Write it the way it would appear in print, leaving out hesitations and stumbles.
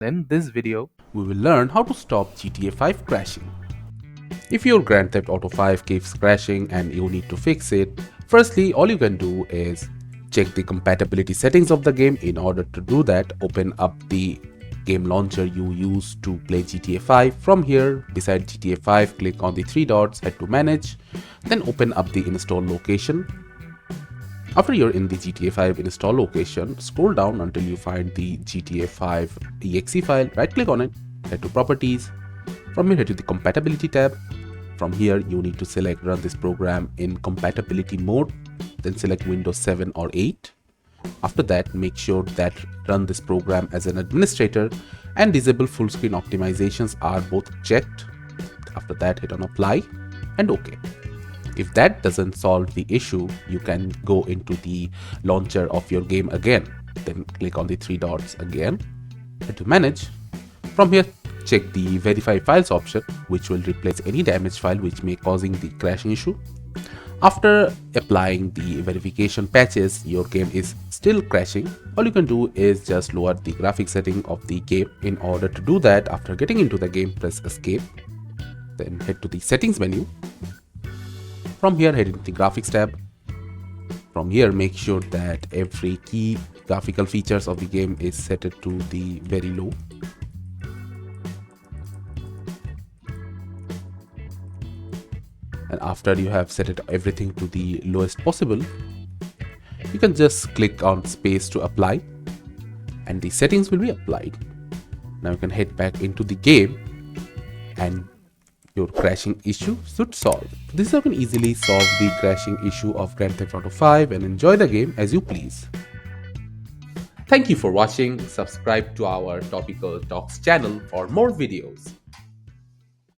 In this video, we will learn how to stop GTA 5 crashing. If your Grand Theft Auto 5 keeps crashing and you need to fix it, firstly all you can do is check the compatibility settings of the game. In order to do that, open up the game launcher you use to play GTA 5. From here, beside GTA 5, click on the three dots, head to manage, then open up the install location. After you're in the GTA 5 install location, scroll down until you find the GTA 5 exe file, right click on it, head to properties. From here, head to the compatibility tab. From here, you need to select run this program in compatibility mode, then select Windows 7 or 8. After that, make sure that run this program as an administrator and disable full screen optimizations are both checked. After that, hit on apply and OK. If that doesn't solve the issue, you can go into the launcher of your game again. Then click on the three dots again, head to manage. From here, check the verify files option, which will replace any damaged file which may causing the crashing issue. After applying the verification patches, your game is still crashing. All you can do is just lower the graphics setting of the game. In order to do that, after getting into the game, press escape, then head to the settings menu. From here, head into the graphics tab. From here, make sure that every key graphical features of the game is set to the very low. And after you have set it everything to the lowest possible, you can just click on space to apply and the settings will be applied. Now you can head back into the game and your crashing issue should solve. This is how you can easily solve the crashing issue of Grand Theft Auto 5 and enjoy the game as you please. Thank you for watching. Subscribe to our Topical Talks channel for more videos.